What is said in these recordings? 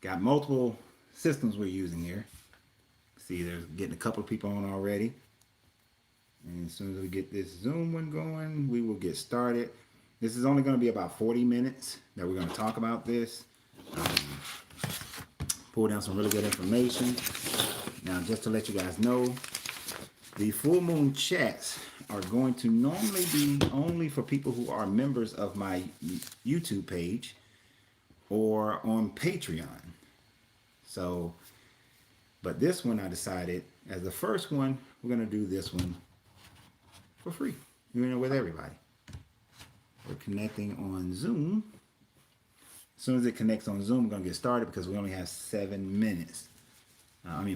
Got multiple systems we're using here. See, there's getting a couple of people on already. And as soon as we get this Zoom one going, we will get started. This is only going to be about 40 minutes that we're going to talk about this. Pull down some really good information. Now, just to let you guys know, the full moon chats are going to normally be only for people who are members of my YouTube page or on Patreon. So, but this one I decided as the first one, we're going to do this one for free, with everybody. We're connecting on Zoom. As soon as it connects on Zoom, we're going to get started because we only have 7 minutes.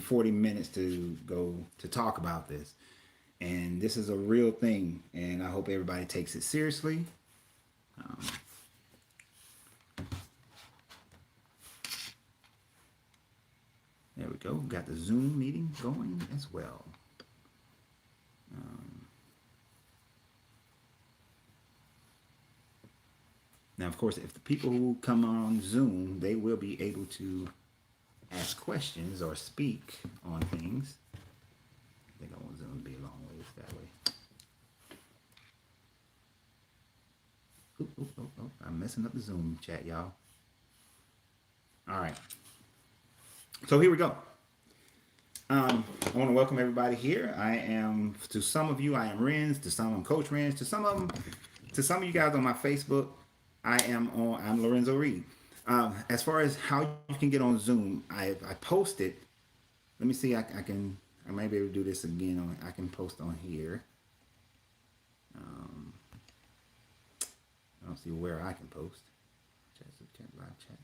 40 minutes to go to talk about this. And this is a real thing, and I hope everybody takes it seriously. There we go. Got the Zoom meeting going as well. Now, of course, if the people who come on Zoom, they will be able to ask questions or speak on things. I think I want Zoom to be a long ways that way. I'm messing up the Zoom chat, y'all. All right. So here we go. I want to welcome everybody here. I am, to some of you, I am Renz. To some, I'm Coach Renz. To some of you guys on my Facebook, I'm Larenzo Reid. As far as how you can get on Zoom, I posted. Let me see. I may be able to do this again. I can post on here. I don't see where I can post. Chat, live chat.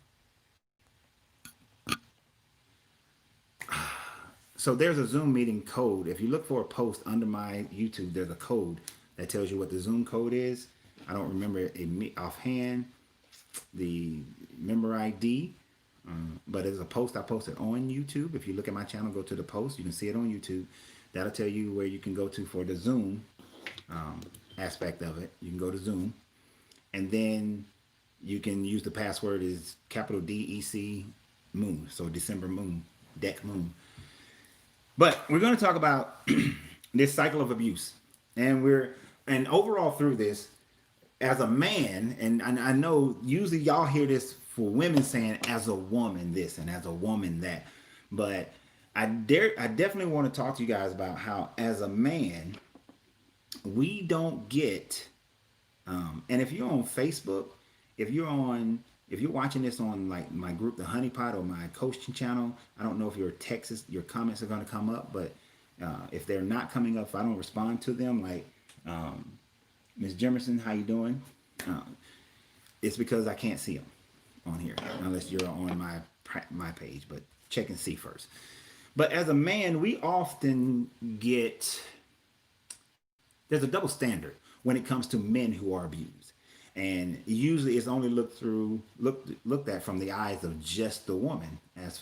So there's a Zoom meeting code. If you look for a post under my YouTube, there's a code that tells you what the Zoom code is. I don't remember it offhand, the member ID, but there's a post I posted on YouTube. If you look at my channel, go to the post. You can see it on YouTube. That'll tell you where you can go to for the Zoom aspect of it. You can go to Zoom, and then you can use the password is capital DEC Moon, so December Moon, Deck Moon. But we're going to talk about this cycle of abuse, and overall through this. As a man, and I know usually y'all hear this for women saying as a woman this and as a woman that, but I definitely want to talk to you guys about how as a man we don't get and if you're on Facebook, if you're watching this on like my group The Honey Pot or my coaching channel, I don't know if your comments are going to come up, but if they're not coming up, if I don't respond to them, like Ms. Jemerson, how you doing? It's because I can't see them on here unless you're on my page, but check and see first. But as a man, we often there's a double standard when it comes to men who are abused. And usually it's only looked at from the eyes of just the woman as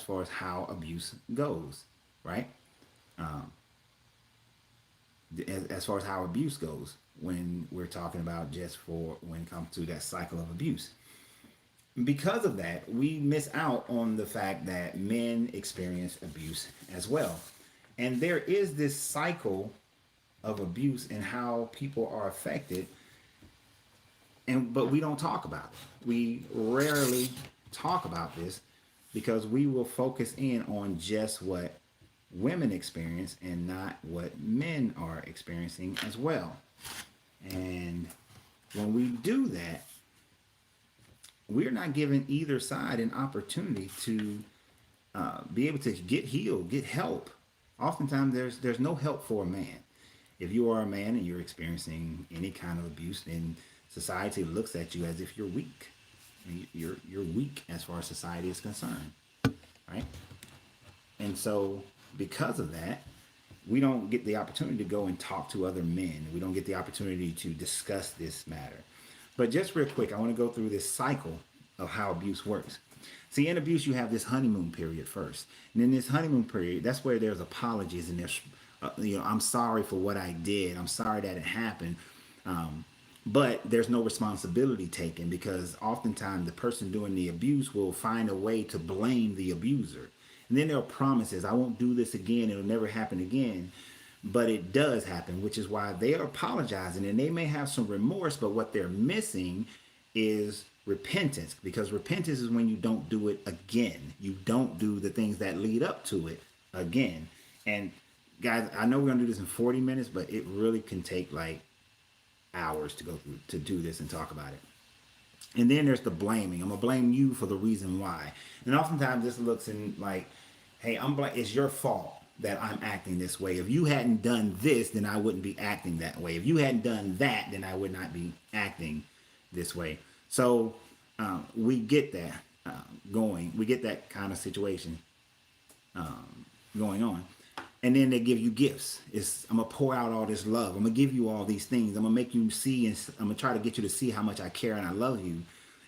far as how abuse goes, right? As far as how abuse goes, when we're talking about when it comes to that cycle of abuse. Because of that, we miss out on the fact that men experience abuse as well. And there is this cycle of abuse and how people are affected, but we don't talk about it. We rarely talk about this because we will focus in on just what women experience and not what men are experiencing as well. And when we do that, we're not giving either side an opportunity to be able to get healed, get help. Oftentimes there's no help for a man. If you are a man and you're experiencing any kind of abuse, then society looks at you as if you're weak. I mean, you're weak as far as society is concerned, right? And so because of that, we don't get the opportunity to go and talk to other men. We don't get the opportunity to discuss this matter. But just real quick, I want to go through this cycle of how abuse works. See, in abuse, you have this honeymoon period first. And in this honeymoon period, that's where there's apologies and there's, I'm sorry for what I did. I'm sorry that it happened. but there's no responsibility taken, because oftentimes the person doing the abuse will find a way to blame the abuser. And then they'll promises, I won't do this again, it'll never happen again. But it does happen, which is why they are apologizing, and they may have some remorse, but what they're missing is repentance, because repentance is when you don't do it again. You don't do the things that lead up to it again. And guys, I know we're gonna do this in 40 minutes, but it really can take like hours to go through to do this and talk about it. And then there's the blaming. I'm gonna blame you for the reason why. And oftentimes this looks in like, hey, it's your fault that I'm acting this way. If you hadn't done this, then I wouldn't be acting that way. If you hadn't done that, then I would not be acting this way. So we get that going. We get that kind of situation going on. And then they give you gifts. I'm gonna pour out all this love. I'm gonna give you all these things. I'm gonna make you see, and I'm gonna try to get you to see how much I care and I love you.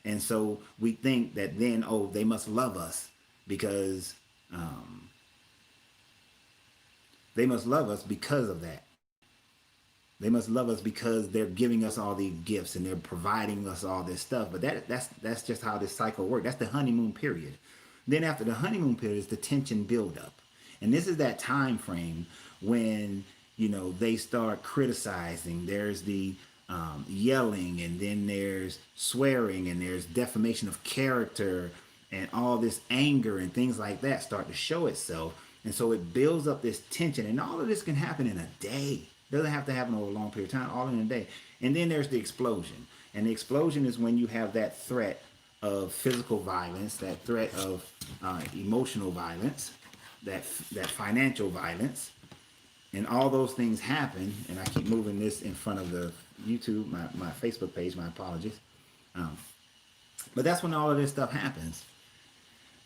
And so we think that then, oh, they must love us because they must love us because of that. They must love us because they're giving us all these gifts and they're providing us all this stuff. But that's just how this cycle works. That's the honeymoon period. Then after the honeymoon period is the tension buildup. And this is that time frame when, they start criticizing. There's the yelling, and then there's swearing, and there's defamation of character, and all this anger and things like that start to show itself. And so it builds up this tension, and all of this can happen in a day. It doesn't have to happen over a long period of time, all in a day. And then there's the explosion. And the explosion is when you have that threat of physical violence, that threat of emotional violence, that financial violence, and all those things happen. And I keep moving this in front of the YouTube, my Facebook page, my apologies. But that's when all of this stuff happens.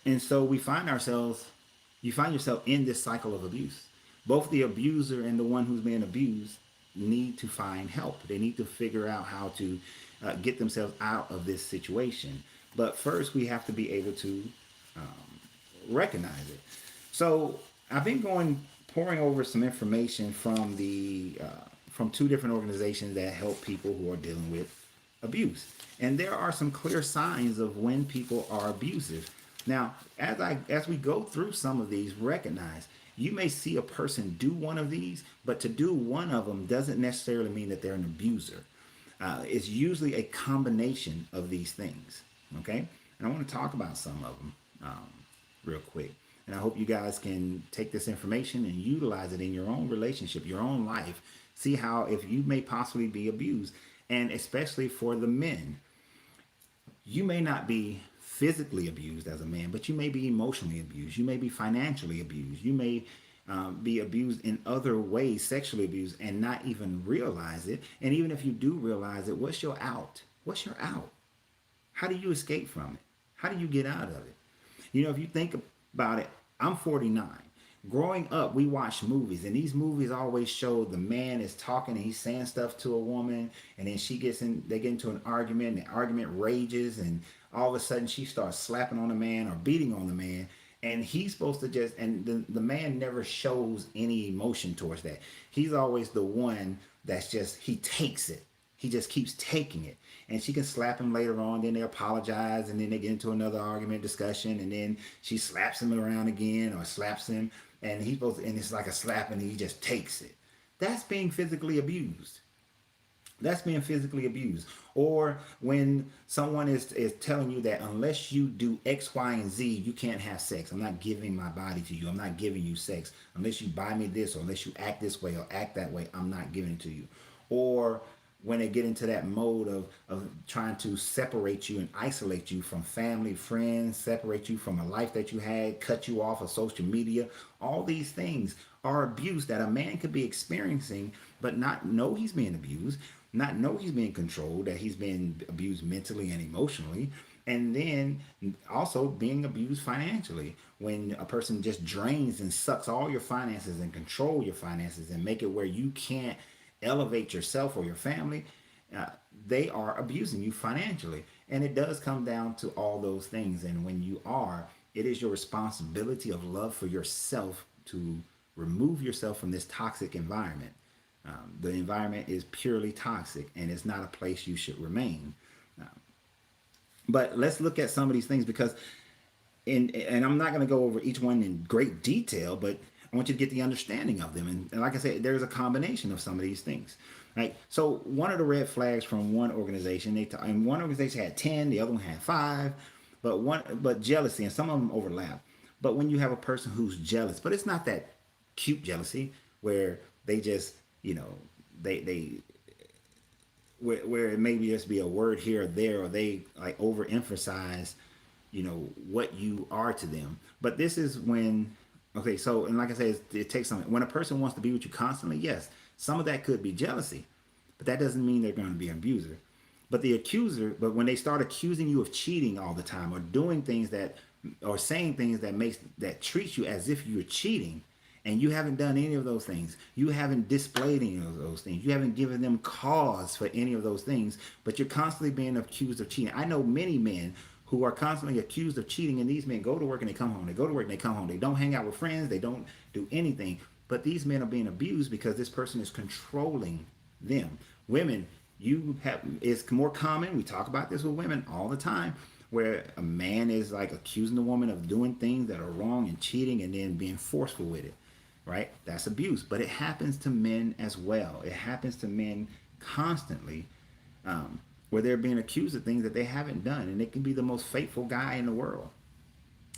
And so you find yourself in this cycle of abuse. Both the abuser and the one who's being abused need to find help. They need to figure out how to get themselves out of this situation. But first, we have to be able to recognize it. So I've been pouring over some information from two different organizations that help people who are dealing with abuse. And there are some clear signs of when people are abusive. Now, as we go through some of these, recognize you may see a person do one of these, but to do one of them doesn't necessarily mean that they're an abuser. It's usually a combination of these things. Okay, and I want to talk about some of them real quick. And I hope you guys can take this information and utilize it in your own relationship, your own life. See how if you may possibly be abused, and especially for the men, you may not be physically abused as a man, but you may be emotionally abused. You may be financially abused. You may be abused in other ways, sexually abused, and not even realize it. And even if you do realize it, what's your out? What's your out? How do you escape from it? How do you get out of it? If you think about it, I'm 49. Growing up, we watched movies, and these movies always show the man is talking and he's saying stuff to a woman, and then they get into an argument, and the argument rages, and all of a sudden she starts slapping on the man or beating on the man, and he's supposed to the man never shows any emotion towards that. He's always the one that's he takes it. He just keeps taking it. And she can slap him later on, then they apologize, and then they get into another argument, discussion, and then she slaps him around again or slaps him, and and it's like a slap, and he just takes it. That's being physically abused. That's being physically abused. Or when someone is telling you that unless you do X, Y, and Z, you can't have sex. I'm not giving my body to you. I'm not giving you sex. Unless you buy me this, or unless you act this way or act that way, I'm not giving it to you. Or when they get into that mode of trying to separate you and isolate you from family, friends, separate you from a life that you had, cut you off of social media, all these things are abuse that a man could be experiencing, but not know he's being abused, not know he's being controlled, that he's being abused mentally and emotionally, and then also being abused financially, when a person just drains and sucks all your finances and control your finances and make it where you can't elevate yourself or your family. They are abusing you financially. And it does come down to all those things. And when it is your responsibility of love for yourself to remove yourself from this toxic environment. The environment is purely toxic, and it's not a place you should remain. But let's look at some of these things, because and I'm not going to go over each one in great detail, but I want you to get the understanding of them. And like I said, there's a combination of some of these things. Right. So one of the red flags from one organization, and one organization had 10, the other one had 5, but jealousy, and some of them overlap. But when you have a person who's jealous, but it's not that cute jealousy where they just, they where it maybe just be a word here or there, or they like overemphasize, what you are to them. But this is when, okay, so, and like I said, it takes something. When a person wants to be with you constantly, yes, some of that could be jealousy, but that doesn't mean they're going to be an abuser. But when they start accusing you of cheating all the time, or doing things or saying things that treat you as if you're cheating, and you haven't done any of those things, you haven't displayed any of those things, you haven't given them cause for any of those things, but you're constantly being accused of cheating. I know many men who are constantly accused of cheating, and these men go to work and they come home. They go to work and they come home. They don't hang out with friends. They don't do anything. But these men are being abused because this person is controlling them. Women, it's more common. We talk about this with women all the time, where a man is like accusing the woman of doing things that are wrong and cheating, and then being forceful with it. Right? That's abuse. But it happens to men as well. It happens to men constantly, where they're being accused of things that they haven't done. And it can be the most faithful guy in the world,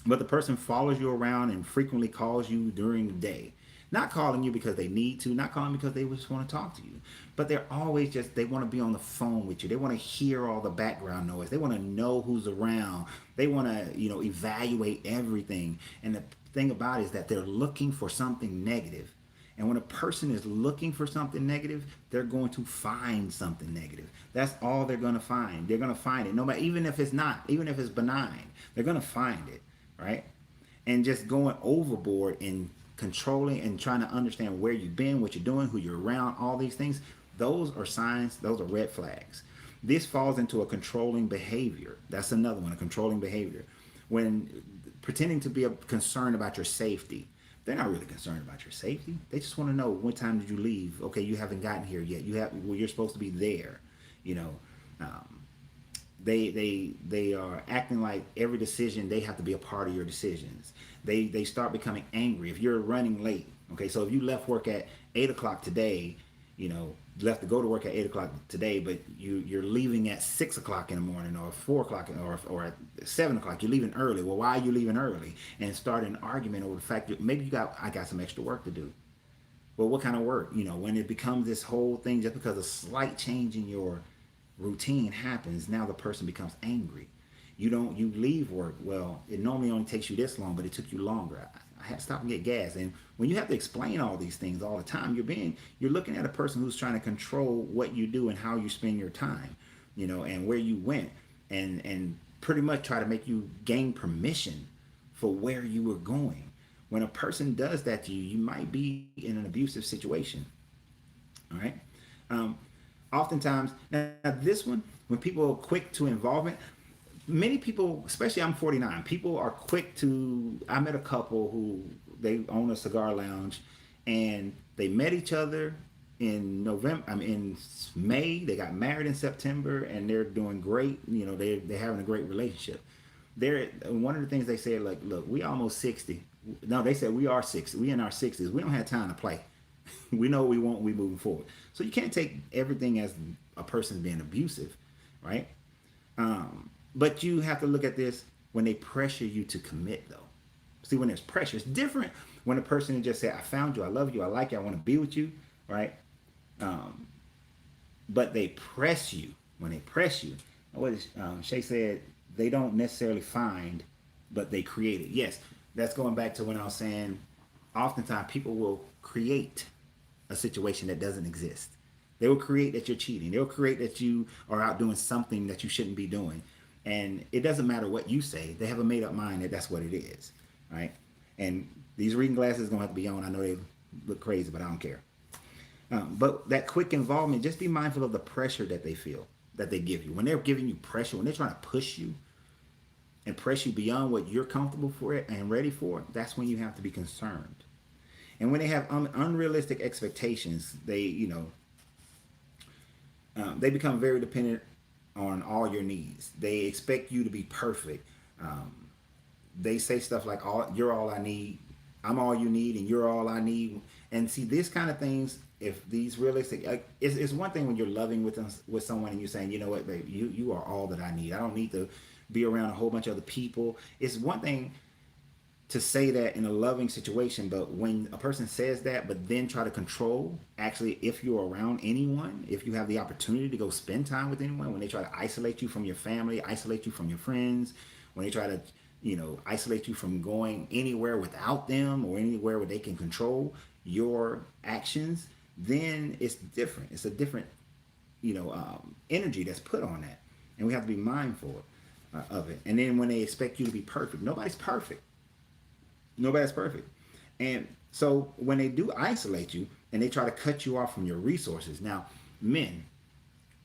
but the person follows you around and frequently calls you during the day. Not calling you because they need to, not calling because they just want to talk to you. But they're always they want to be on the phone with you. They want to hear all the background noise. They want to know who's around. They want to, evaluate everything. And the thing about it is that they're looking for something negative. And when a person is looking for something negative, they're going to find something negative. That's all they're going to find. They're going to find it. No matter, even if it's not, even if it's benign, they're going to find it, right? And just going overboard in controlling and trying to understand where you've been, what you're doing, who you're around, all these things, those are signs, those are red flags. This falls into a controlling behavior. That's another one, a controlling behavior. When pretending to be concerned about your safety, they're not really concerned about your safety. They just want to know, what time did you leave? Okay, you haven't gotten here yet. You're supposed to be there. They are acting like every decision, they have to be a part of your decisions. They start becoming angry if you're running late. Okay, so if you left work at 8 o'clock today, left to go to work at 8 o'clock today, but you're leaving at 6 o'clock in the morning, or 4 o'clock, or at 7 o'clock. You're leaving early. Well, why are you leaving early? And start an argument over the fact that maybe I got some extra work to do. Well, what kind of work? When it becomes this whole thing, just because a slight change in your routine happens, now the person becomes angry. You leave work. Well, it normally only takes you this long, but it took you longer. I had to stop and get gas. And when you have to explain all these things all the time, you're looking at a person who's trying to control what you do and how you spend your time, and where you went, and pretty much try to make you gain permission for where you were going. When a person does that to you, you might be in an abusive situation. All right. Oftentimes, now this one, when people are quick to involvement, many people, especially I'm 49, people are quick to, I met a couple who, they own a cigar lounge, and they met each other in May, they got married in September, and they're doing great. They're having a great relationship. One of the things they said, like, look, we almost 60. No, they said we are 60. We in our 60s. We don't have time to play. We know what we want, we moving forward. So you can't take everything as a person being abusive, right? But you have to look at this when they pressure you to commit, though. See, when there's pressure, it's different when a person just say, I found you, I love you, I like you, I want to be with you, right? But they press you. When they press you, what is Shay said, they don't necessarily find, but they create it. Yes, that's going back to when I was saying, oftentimes people will create a situation that doesn't exist. They will create that you're cheating. They'll create that you are out doing something that you shouldn't be doing. And it doesn't matter what you say. They have a made up mind that that's what it is, right? And these reading glasses are going to have to be on. I know they look crazy, but I don't care. But that quick involvement, just be mindful of the pressure that they feel, that they give you. When they're giving you pressure, when they're trying to push you and press you beyond what you're comfortable for and ready for, that's when you have to be concerned. And when they have unrealistic expectations, they become very dependent on all your needs. They expect you to be perfect. Um, they say stuff like, "You're all I need," "I'm all you need," and "You're all I need." And see, these kind of things, if these realistic, it's one thing when you're loving with someone and you're saying, "You know what, babe, you are all that I need. I don't need to be around a whole bunch of other people." It's one thing to say that in a loving situation, but when a person says that but then try to control, actually, if you're around anyone, if you have the opportunity to go spend time with anyone, when they try to isolate you from your family, isolate you from your friends, when they try to isolate you from going anywhere without them or anywhere where they can control your actions, then it's different. It's a different energy that's put on that, and we have to be mindful of it. And then when they expect you to be perfect, nobody's perfect. Nobody's perfect. And so when they do isolate you and they try to cut you off from your resources, now, men,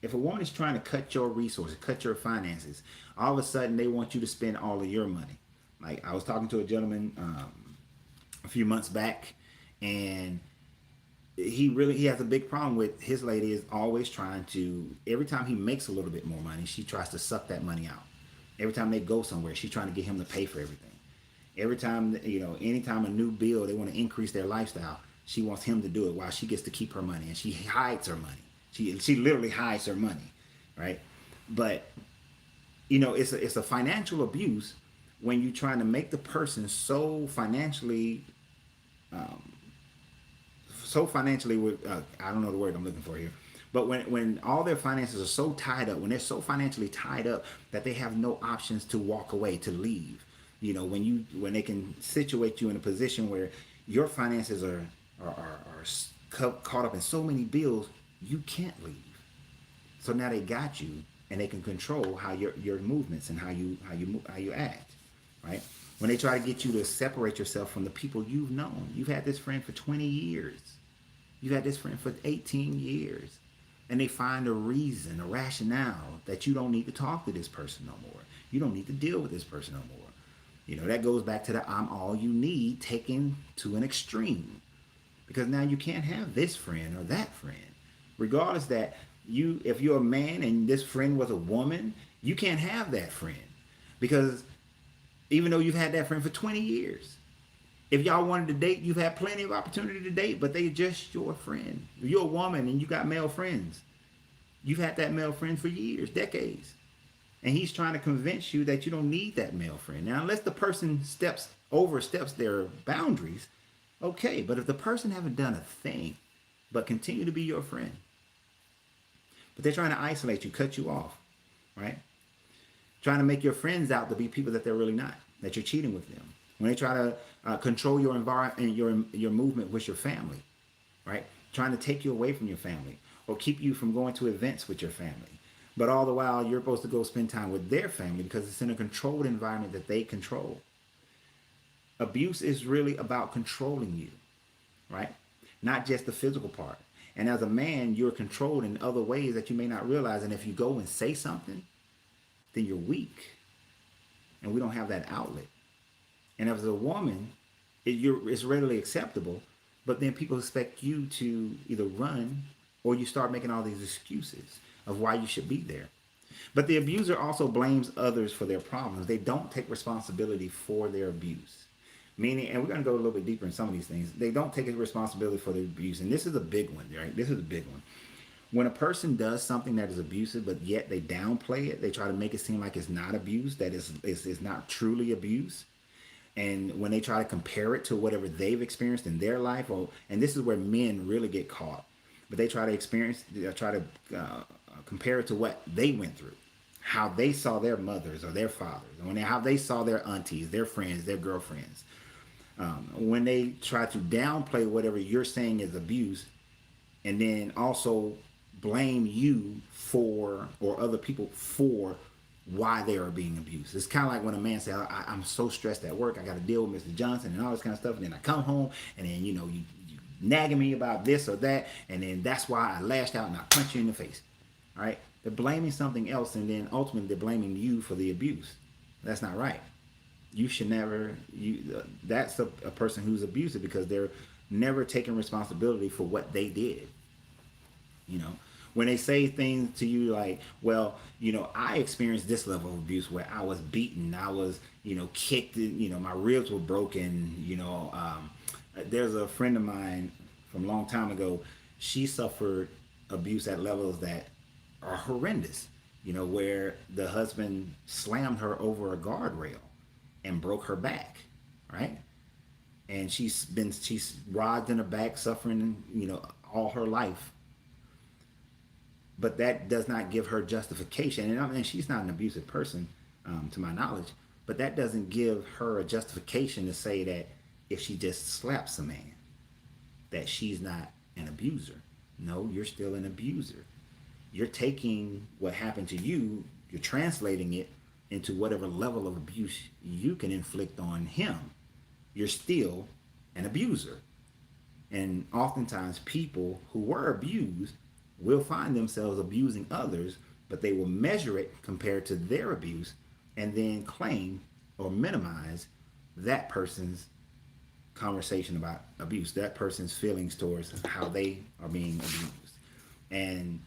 if a woman is trying to cut your resources, cut your finances, all of a sudden they want you to spend all of your money. Like, I was talking to a gentleman a few months back, and he has a big problem with his lady is always trying to, every time he makes a little bit more money, she tries to suck that money out. Every time they go somewhere, she's trying to get him to pay for everything. Every time, anytime a new bill, they want to increase their lifestyle, she wants him to do it while she gets to keep her money. And she hides her money. She literally hides her money, right? But, it's a financial abuse when you're trying to make the person so financially, I don't know the word I'm looking for here. But when all their finances are so tied up, when they're so financially tied up that they have no options to walk away, to leave. When they can situate you in a position where your finances are caught up in so many bills, you can't leave. So now they got you, and they can control how your movements and how you act, right? When they try to get you to separate yourself from the people you've known, you've had this friend for 20 years, you've had this friend for 18 years, and they find a reason, a rationale that you don't need to talk to this person no more. You don't need to deal with this person no more. That goes back to the "I'm all you need" taken to an extreme. Because now you can't have this friend or that friend. Regardless that if you're a man and this friend was a woman, you can't have that friend. Because even though you've had that friend for 20 years, if y'all wanted to date, you've had plenty of opportunity to date, but they're just your friend. If you're a woman and you got male friends, you've had that male friend for years, decades. And he's trying to convince you that you don't need that male friend. Now, unless the person oversteps their boundaries, okay. But if the person haven't done a thing, but continue to be your friend, but they're trying to isolate you, cut you off, right? Trying to make your friends out to be people that they're really not, that you're cheating with them. When they try to control your environment and your movement with your family, right? Trying to take you away from your family or keep you from going to events with your family. But all the while, you're supposed to go spend time with their family because it's in a controlled environment that they control. Abuse is really about controlling you, right? Not just the physical part. And as a man, you're controlled in other ways that you may not realize. And if you go and say something, then you're weak. And we don't have that outlet. And as a woman, it's readily acceptable. But then people expect you to either run or you start making all these excuses of why you should be there. But the abuser also blames others for their problems. They don't take responsibility for their abuse. Meaning, and we're going to go a little bit deeper in some of these things, they don't take responsibility for the abuse. And this is a big one, right? This is a big one. When a person does something that is abusive, but yet they downplay it, they try to make it seem like it's not abuse, that it's not truly abuse. And when they try to compare it to whatever they've experienced in their life, and this is where men really get caught, but they try to compare it to what they went through, how they saw their mothers or their fathers, how they saw their aunties, their friends, their girlfriends. When they try to downplay whatever you're saying is abuse, and then also blame you for, or other people for, why they are being abused. It's kind of like when a man says, I'm so stressed at work, I got to deal with Mr. Johnson and all this kind of stuff, and then I come home, and then you nagging me about this or that, and then that's why I lashed out and I punched you in the face. All right? They're blaming something else, and then ultimately they're blaming you for the abuse. That's not right. You should never. That's a person who's abusive because they're never taking responsibility for what they did. You know, when they say things to you like, well, I experienced this level of abuse where I was beaten, I was, kicked, my ribs were broken. There's a friend of mine from a long time ago. She suffered abuse at levels that are horrendous, where the husband slammed her over a guardrail and broke her back, right? And she's robbed in the back, suffering, all her life. But that does not give her justification. And I mean, she's not an abusive person, to my knowledge. But that doesn't give her a justification to say that if she just slaps a man, that she's not an abuser. No, you're still an abuser. You're taking what happened to you, you're translating it into whatever level of abuse you can inflict on him. You're still an abuser. And oftentimes people who were abused will find themselves abusing others, but they will measure it compared to their abuse and then claim or minimize that person's conversation about abuse, that person's feelings towards how they are being abused. And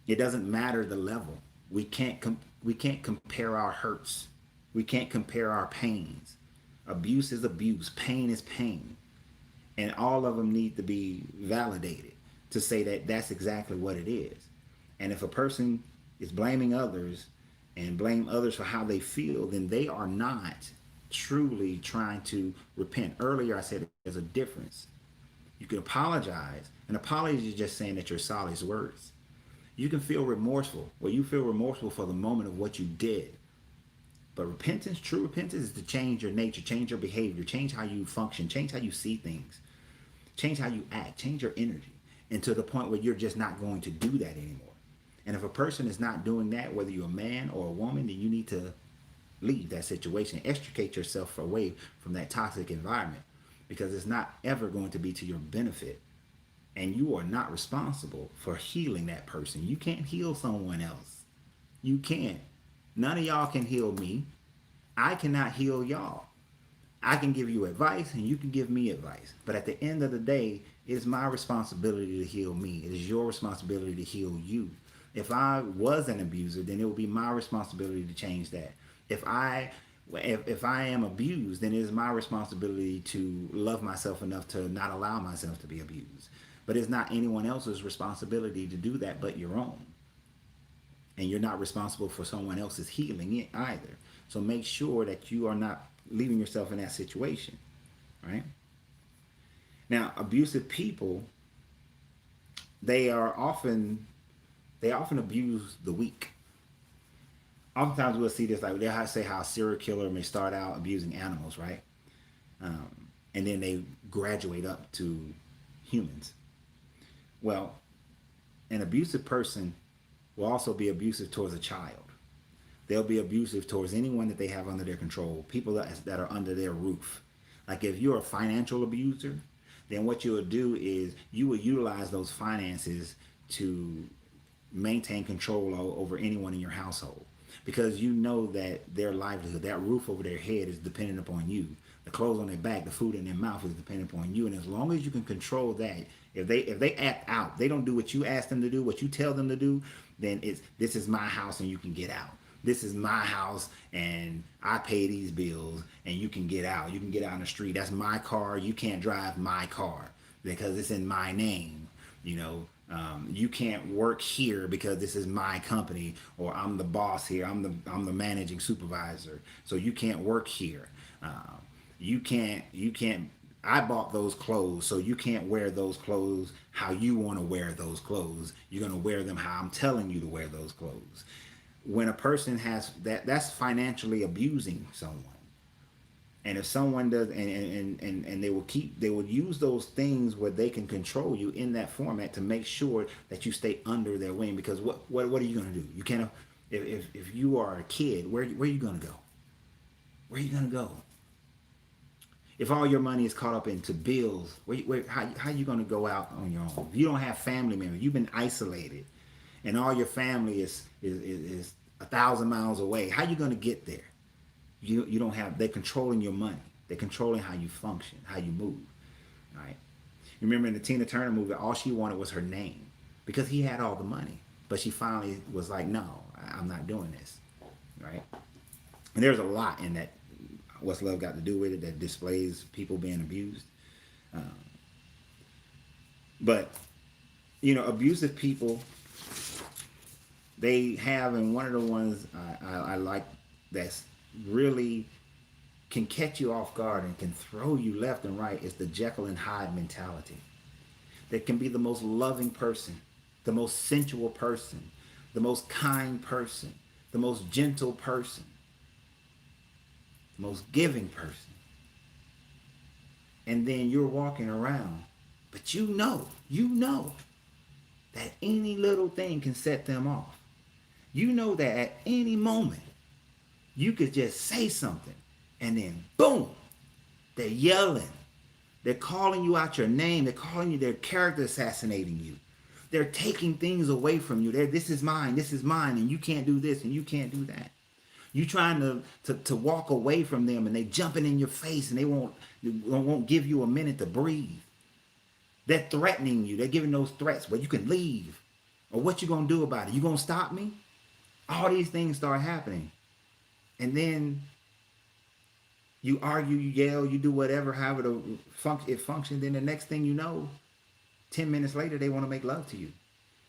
it doesn't matter the level. We can't compare our hurts. We can't compare our pains. Abuse is abuse. Pain is pain. And all of them need to be validated to say that that's exactly what it is. And if a person is blaming others and blame others for how they feel, then they are not truly trying to repent. Earlier I said there's a difference. You can apologize. An apology is just saying that you're sorry is words. You can feel remorseful. Well, you feel remorseful for the moment of what you did. But repentance, true repentance, is to change your nature, change your behavior, change how you function, change how you see things, change how you act, change your energy, and to the point where you're just not going to do that anymore. And if a person is not doing that, whether you're a man or a woman, then you need to leave that situation, extricate yourself away from that toxic environment, because it's not ever going to be to your benefit. And you are not responsible for healing that person. You can't heal someone else. You can't. None of y'all can heal me. I cannot heal y'all. I can give you advice and you can give me advice. But at the end of the day, it is my responsibility to heal me. It is your responsibility to heal you. If I was an abuser, then it would be my responsibility to change that. If I am abused, then it is my responsibility to love myself enough to not allow myself to be abused. But it's not anyone else's responsibility to do that but your own. And you're not responsible for someone else's healing it either. So make sure that you are not leaving yourself in that situation, right? Now, abusive people, they often abuse the weak. Oftentimes we'll see this, like they'll say how a serial killer may start out abusing animals, right? And then they graduate up to humans. Well, an abusive person will also be abusive towards a child. They'll be abusive towards anyone that they have under their control, people that are under their roof. Like if you're a financial abuser, then what you'll do is you will utilize those finances to maintain control over anyone in your household, because you know that their livelihood, that roof over their head, is dependent upon you. The clothes on their back, the food in their mouth is dependent upon you. And as long as you can control that, if they act out, they don't do what you ask them to do, what you tell them to do, then this is my house and you can get out. This is my house and I pay these bills and you can get out. You can get out on the street. That's my car. You can't drive my car because it's in my name. You can't work here because this is my company, or I'm the boss here. I'm the managing supervisor. So you can't work here. You can't. I bought those clothes, so you can't wear those clothes how you want to wear those clothes. You're going to wear them how I'm telling you to wear those clothes. When a person has that's financially abusing someone. And if someone does, and they will use those things where they can control you in that format to make sure that you stay under their wing. Because what are you going to do? You can't, if you are a kid, where are you going to go? Where are you going to go? If all your money is caught up into bills, how are you going to go out on your own? If you don't have family members, you've been isolated, and all your family is 1,000 miles away. How are you going to get there? You don't have. They're controlling your money. They're controlling how you function, how you move. Right? Remember in the Tina Turner movie, all she wanted was her name because he had all the money. But she finally was like, no, I'm not doing this. Right? And there's a lot in that. What's love got to do with it that displays people being abused? But, abusive people, they have, and one of the ones I like that's really can catch you off guard and can throw you left and right is the Jekyll and Hyde mentality. That can be the most loving person, the most sensual person, the most kind person, the most gentle person, the most giving person. And then you're walking around, but you know that any little thing can set them off. You know that at any moment, you could just say something and then boom, they're yelling. They're calling you out your name. They're calling you, they're character assassinating you. They're taking things away from you. This is mine, and you can't do this and you can't do that. You trying to walk away from them and they jumping in your face and they won't give you a minute to breathe. They're threatening you. They're giving those threats, but you can leave. Or what you gonna do about it? You gonna stop me? All these things start happening. And then you argue, you yell, you do whatever, however it functions. Then the next thing you know, 10 minutes later, they want to make love to you.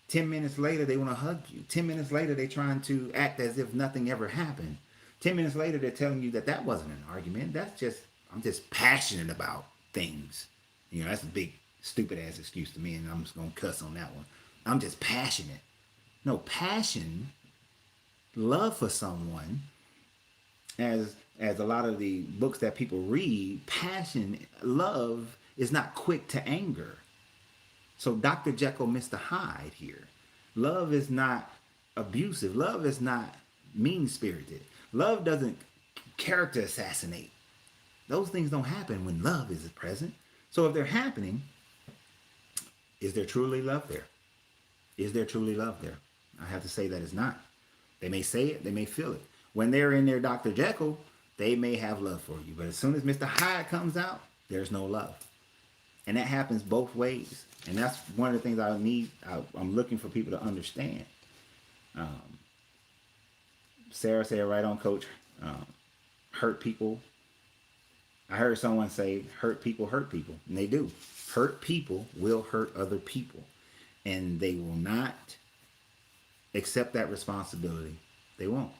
10 minutes later, they want to hug you. 10 minutes later, they're trying to act as if nothing ever happened. 10 minutes later, they're telling you that wasn't an argument. I'm just passionate about things. That's a big, stupid ass excuse to me, and I'm just going to cuss on that one. I'm just passionate. No, passion, love for someone, as a lot of the books that people read, passion, love is not quick to anger. So Dr. Jekyll, Mr. Hyde here. Love is not abusive. Love is not mean-spirited. Love doesn't character assassinate. Those things don't happen when love is present. So if they're happening, is there truly love there? Is there truly love there? I have to say that it's not. They may say it, they may feel it. When they're in their Dr. Jekyll, they may have love for you. But as soon as Mr. Hyde comes out, there's no love. And that happens both ways. And that's one of the things I'm looking for people to understand. Sarah said right on, Coach. Hurt people. I heard someone say, hurt people. And they do. Hurt people will hurt other people. And they will not accept that responsibility. They won't.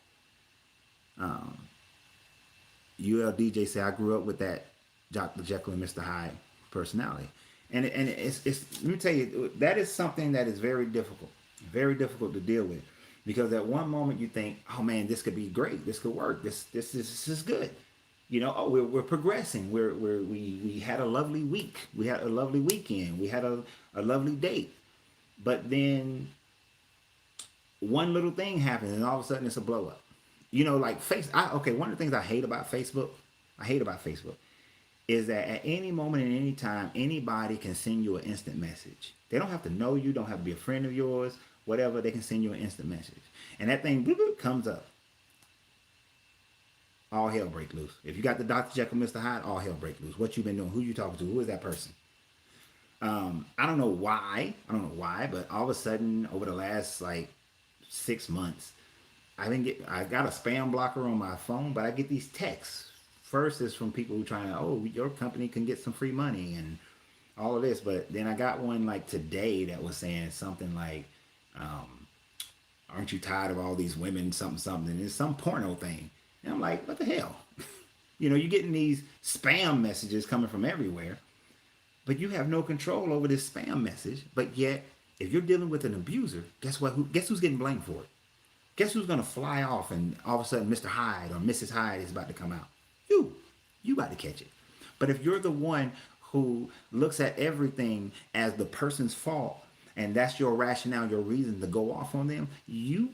ULDJ said, I grew up with that Dr. Jekyll and Mr. Hyde personality. And it's let me tell you, that is something that is very difficult to deal with, because at one moment you think, oh man, this could be great, this could work, this is good, we're progressing, we had a lovely week, we had a lovely weekend, we had a lovely date, but then one little thing happens and all of a sudden it's a blow up. Like one of the things I hate about Facebook is that at any moment and any time, anybody can send you an instant message. They don't have to know you, don't have to be a friend of yours, whatever. They can send you an instant message. And that thing bloop, bloop, comes up. All hell break loose. If you got the Dr. Jekyll, Mr. Hyde, all hell break loose. What you been doing? Who you talking to? Who is that person? I don't know why, but all of a sudden, over the last 6 months, I got a spam blocker on my phone, but I get these texts. First is from people who trying to, your company can get some free money and all of this. But then I got one today that was saying something like, aren't you tired of all these women, something. And it's some porno thing. And I'm like, what the hell? You're getting these spam messages coming from everywhere, but you have no control over this spam message. But yet, if you're dealing with an abuser, guess what? Guess who's getting blamed for it? Guess who's going to fly off and all of a sudden Mr. Hyde or Mrs. Hyde is about to come out? You about to catch it. But if you're the one who looks at everything as the person's fault, and that's your rationale, your reason to go off on them, you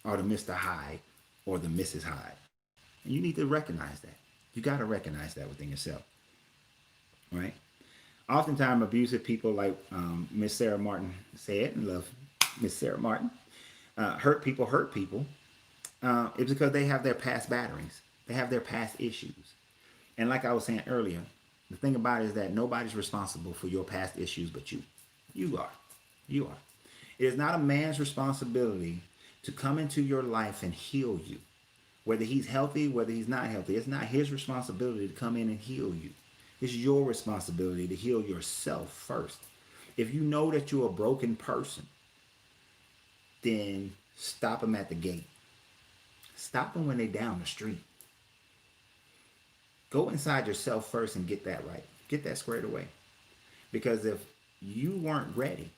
are the Mr. Hyde or the Mrs. Hyde. And you need to recognize that. You got to recognize that within yourself. Right? Oftentimes, abusive people, like Miss Sarah Martin said, and love Miss Sarah Martin, hurt people. It's because they have their past batterings. They have their past issues. And like I was saying earlier, The thing about it is that nobody's responsible for your past issues but you. You are. You are. It is not a man's responsibility to come into your life and heal you. Whether he's healthy, whether he's not healthy, it's not his responsibility to come in and heal you. It's your responsibility to heal yourself first. If you know that you're a broken person, then stop them at the gate. Stop them when they're down the street. Go inside yourself first and get that right. Get that squared away. Because if you weren't ready,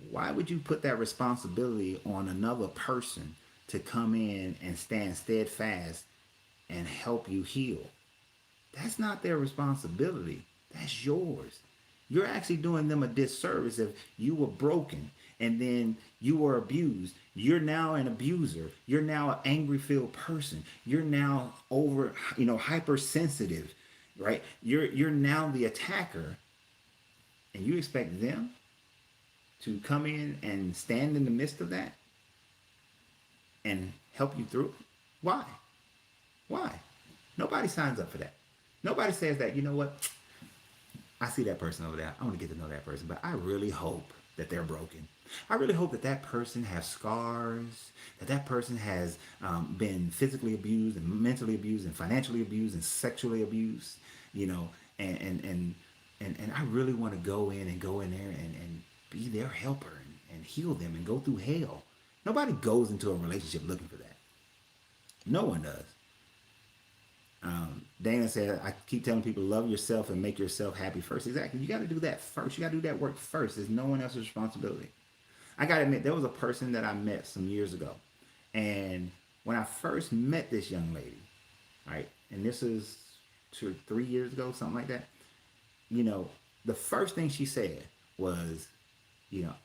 why would you put that responsibility on another person to come in and stand steadfast and help you heal? That's not their responsibility. That's yours. You're actually doing them a disservice if you were broken and then you were abused. You're now an abuser. You're now an angry filled person. You're now hypersensitive, right? You're now the attacker, and you expect them to come in and stand in the midst of that and help you through it? Why? Why? Nobody signs up for that. Nobody says that, you know what? I see that person over there. I want to get to know that person, but I really hope that they're broken. I really hope that that person has scars, that that person has been physically abused and mentally abused and financially abused and sexually abused, and I really want to go in there and be their helper and heal them and go through hell. Nobody goes into a relationship looking for that. No one does. Dana said, I keep telling people, love yourself and make yourself happy first. Exactly. You got to do that first. You got to do that work first. It's no one else's responsibility. I got to admit, there was a person that I met some years ago. And when I first met this young lady, right, and this is 2 or 3 years ago, something like that, the first thing she said was,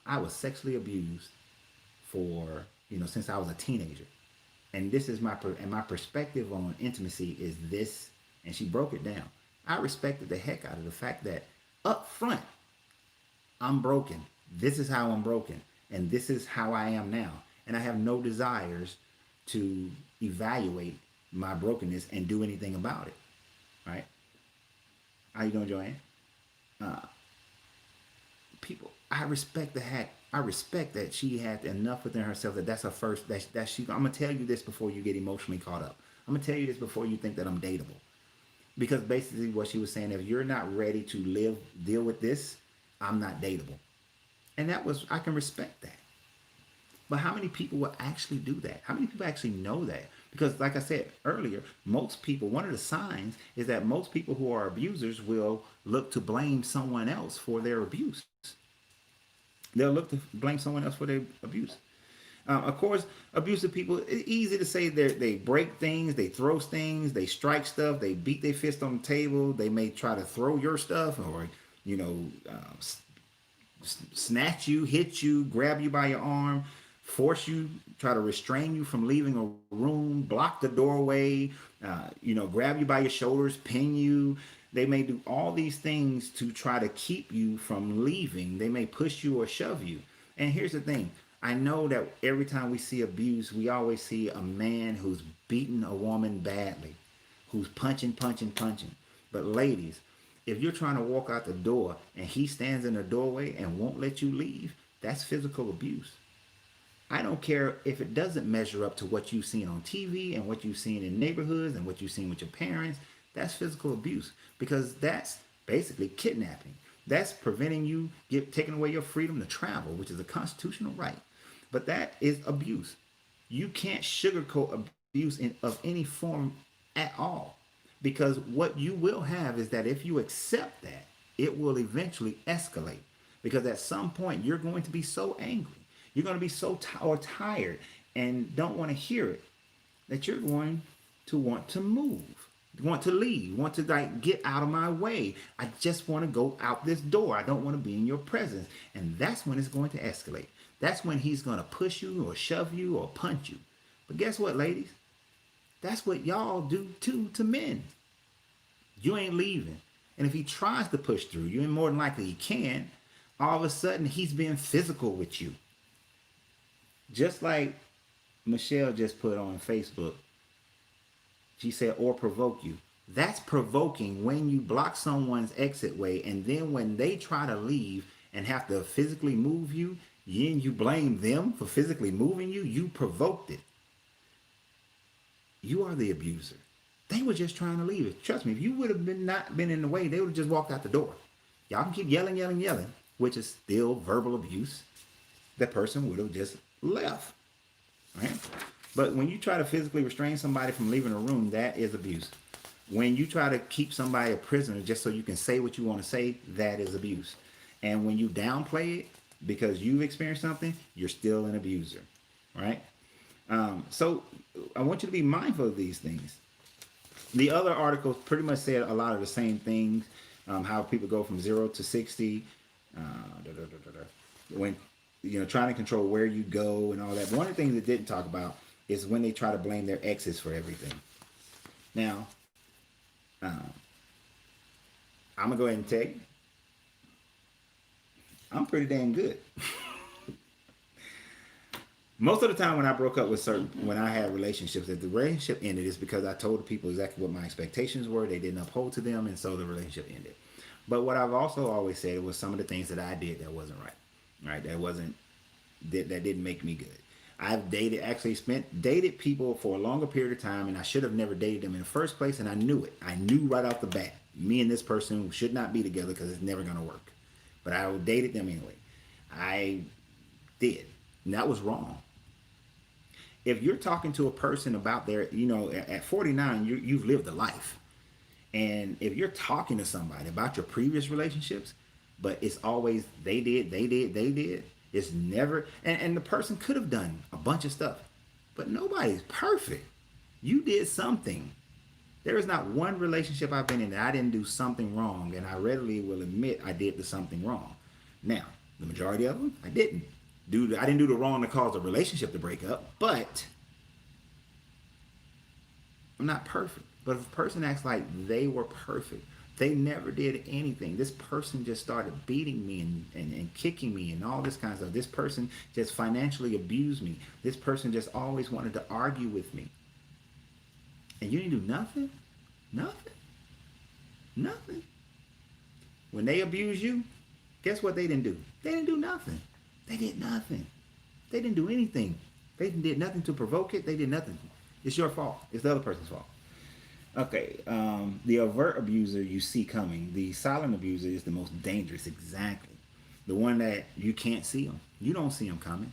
I was sexually abused for, since I was a teenager. And this is my perspective on intimacy is this, and she broke it down. I respected the heck out of the fact that up front, I'm broken. This is how I'm broken, and this is how I am now. And I have no desires to evaluate my brokenness and do anything about it. Right? How you doing, Joanne? People, I respect the heck. I respect that she had enough within herself that's her first. That she. I'm gonna tell you this before you get emotionally caught up. I'm gonna tell you this before you think that I'm dateable, because basically what she was saying, if you're not ready to deal with this, I'm not dateable, and I can respect that. But how many people will actually do that? How many people actually know that? Because like I said earlier, most people, one of the signs is that most people who are abusers will look to blame someone else for their abuse. They'll look to blame someone else for their abuse. Of course, abusive people, it's easy to say they break things, they throw things, they strike stuff, they beat their fist on the table, they may try to throw your stuff or, snatch you, hit you, grab you by your arm, force you, try to restrain you from leaving a room, block the doorway, grab you by your shoulders, pin you. They may do all these things to try to keep you from leaving. They may push you or shove you. And here's the thing. I know that every time we see abuse, we always see a man who's beating a woman badly, who's punching. But ladies, if you're trying to walk out the door and he stands in the doorway and won't let you leave, that's physical abuse. I don't care if it doesn't measure up to what you've seen on TV and what you've seen in neighborhoods and what you've seen with your parents. That's physical abuse, because that's basically kidnapping. That's preventing you, taking away your freedom to travel, which is a constitutional right. But that is abuse. You can't sugarcoat abuse of any form at all, because what you will have is that if you accept that, it will eventually escalate, because at some point you're going to be so angry, you're going to be so tired and don't want to hear it, that you're going to want to move. Want to leave, want to get out of my way. I just want to go out this door. I don't want to be in your presence. And that's when it's going to escalate. That's when he's going to push you or shove you or punch you. But guess what, ladies? That's what y'all do too to men. You ain't leaving. And if he tries to push through you, and more than likely he can, all of a sudden he's being physical with you. Just like Michelle just put on Facebook, she said, or provoke you. That's provoking when you block someone's exit way, and then when they try to leave and have to physically move you, you blame them for physically moving you. You provoked it. You are the abuser. They were just trying to leave it. Trust me, if you would have been not been in the way, they would have just walked out the door. Y'all can keep yelling, yelling, yelling, which is still verbal abuse. That person would have just left. Right? But when you try to physically restrain somebody from leaving a room, that is abuse. When you try to keep somebody a prisoner just so you can say what you want to say, that is abuse. And when you downplay it because you've experienced something, you're still an abuser. Right? So I want you to be mindful of these things. The other articles pretty much said a lot of the same things. How people go from 0 to 60. When trying to control where you go and all that. One of the things it didn't talk about is when they try to blame their exes for everything. Now, I'm gonna go ahead and tell you, I'm pretty damn good. Most of the time when I broke up with when I had relationships, if the relationship ended, it's because I told the people exactly what my expectations were. They didn't uphold to them, and so the relationship ended. But what I've also always said was some of the things that I did that wasn't right, that didn't make me good. I've dated people for a longer period of time, and I should have never dated them in the first place, and I knew it. I knew right off the bat, me and this person should not be together because it's never gonna work. But I dated them anyway. I did, and that was wrong. If you're talking to a person about their, at 49, you've lived a life. And if you're talking to somebody about your previous relationships, but it's always they did, it's never, and the person could have done a bunch of stuff, but nobody's perfect. You did something. There is not one relationship I've been in that I didn't do something wrong, and I readily will admit I did something wrong. Now, the majority of them, I didn't do the wrong that caused a relationship to break up, but I'm not perfect. But if a person acts like they were perfect, they never did anything. This person just started beating me and kicking me and all this kind of stuff. This person just financially abused me. This person just always wanted to argue with me. And you didn't do nothing? Nothing. Nothing. When they abuse you, guess what they didn't do? They didn't do nothing. They did nothing. They didn't do anything. They did nothing to provoke it. They did nothing. It's your fault. It's the other person's fault. Okay, the overt abuser you see coming. The silent abuser is the most dangerous, exactly. The one that you can't see them. You don't see them coming.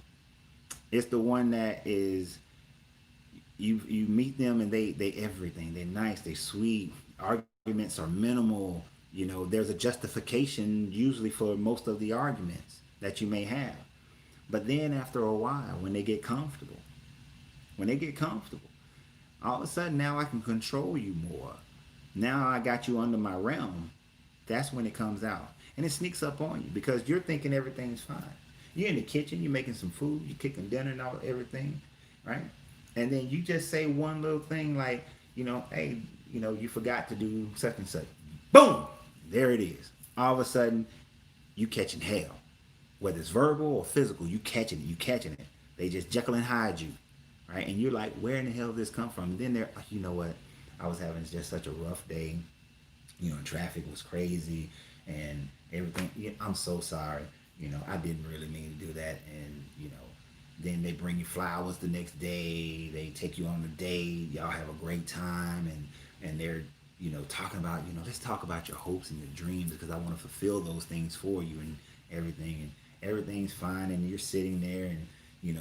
It's the one that is, you meet them and they everything. They're nice, they're sweet. Arguments are minimal. There's a justification usually for most of the arguments that you may have. But then after a while, when they get comfortable, all of a sudden now I can control you more. Now I got you under my realm. That's when it comes out. And it sneaks up on you because you're thinking everything's fine. You're in the kitchen, you're making some food, you're cooking dinner and everything, right? And then you just say one little thing like, hey, you forgot to do such and such. Boom! There it is. All of a sudden, you catching hell. Whether it's verbal or physical, you catching it. They just Jekyll and Hyde you. Right? And you're like, where in the hell did this come from? And then they're, you know what? I was having just such a rough day. Traffic was crazy and everything. I'm so sorry. I didn't really mean to do that. And, then they bring you flowers the next day. They take you on a date. Y'all have a great time. And they're, talking about, let's talk about your hopes and your dreams because I want to fulfill those things for you and everything. And everything's fine. And you're sitting there and,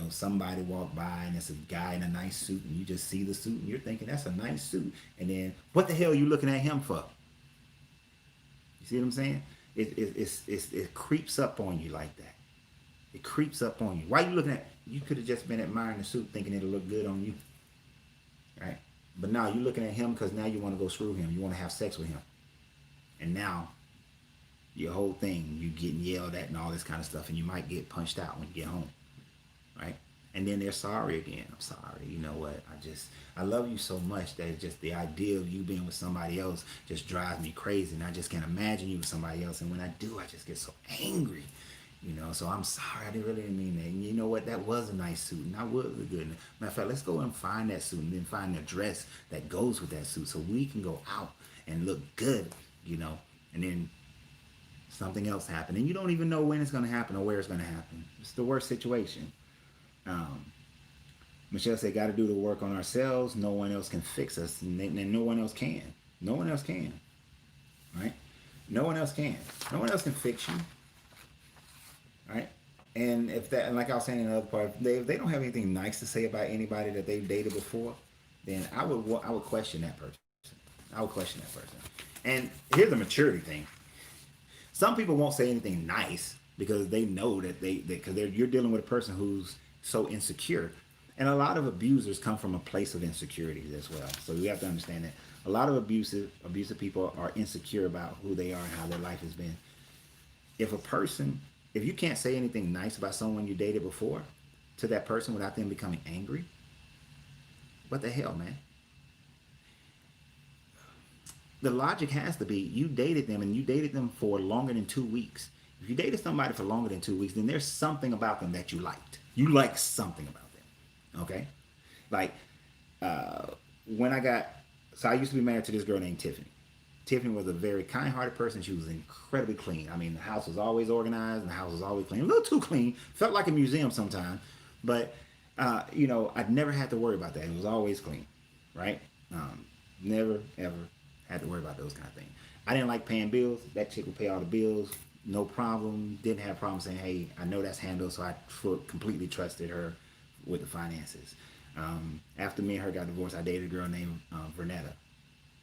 somebody walked by and it's a guy in a nice suit and you just see the suit and you're thinking that's a nice suit. And then what the hell are you looking at him for? You see what I'm saying? It creeps up on you like that. It creeps up on you. Why are you looking at, you could have just been admiring the suit thinking it'll look good on you. Right? But now you're looking at him because now you want to go screw him. You want to have sex with him. And now your whole thing, you getting yelled at and all this kind of stuff and you might get punched out when you get home. Right? And then they're sorry again. I'm sorry. You know what? I love you so much that just the idea of you being with somebody else just drives me crazy. And I just can't imagine you with somebody else. And when I do, I just get so angry. So I'm sorry. I didn't mean that. And you know what? That was a nice suit. And I would look good. Matter of fact, let's go and find that suit and then find the dress that goes with that suit so we can go out and look good, you know, and then something else happened, and you don't even know when it's going to happen or where it's going to happen. It's the worst situation. Um, Michelle said, got to do the work on ourselves. No one else can fix us, and no one else can. No one else can, right? No one else can. No one else can fix you, right? And if that, and like I was saying in the other part, if they don't have anything nice to say about anybody that they've dated before, then I would question that person. I would question that person. And here's the maturity thing. Some people won't say anything nice because they know that you're dealing with a person who's so insecure. And a lot of abusers come from a place of insecurity as well. So you have to understand that a lot of abusive people are insecure about who they are and how their life has been. If you can't say anything nice about someone you dated before to that person without them becoming angry, what the hell, man? The logic has to be you dated them, and you dated them for longer than 2 weeks. If you dated somebody for longer than 2 weeks, then there's something about them that you liked. You liked something about them, okay? Like when I used to be married to this girl named Tiffany. Tiffany was a very kind-hearted person. She was incredibly clean. I mean, the house was always organized, and the house was always clean. A little too clean. Felt like a museum sometimes. But, I'd never had to worry about that. It was always clean, right? Never, ever had to worry about those kind of things. I didn't like paying bills. That chick would pay all the bills. No problem. Didn't have a problem saying, hey, I know that's handled, so I completely trusted her with the finances. After me and her got divorced, I dated a girl named Vernetta.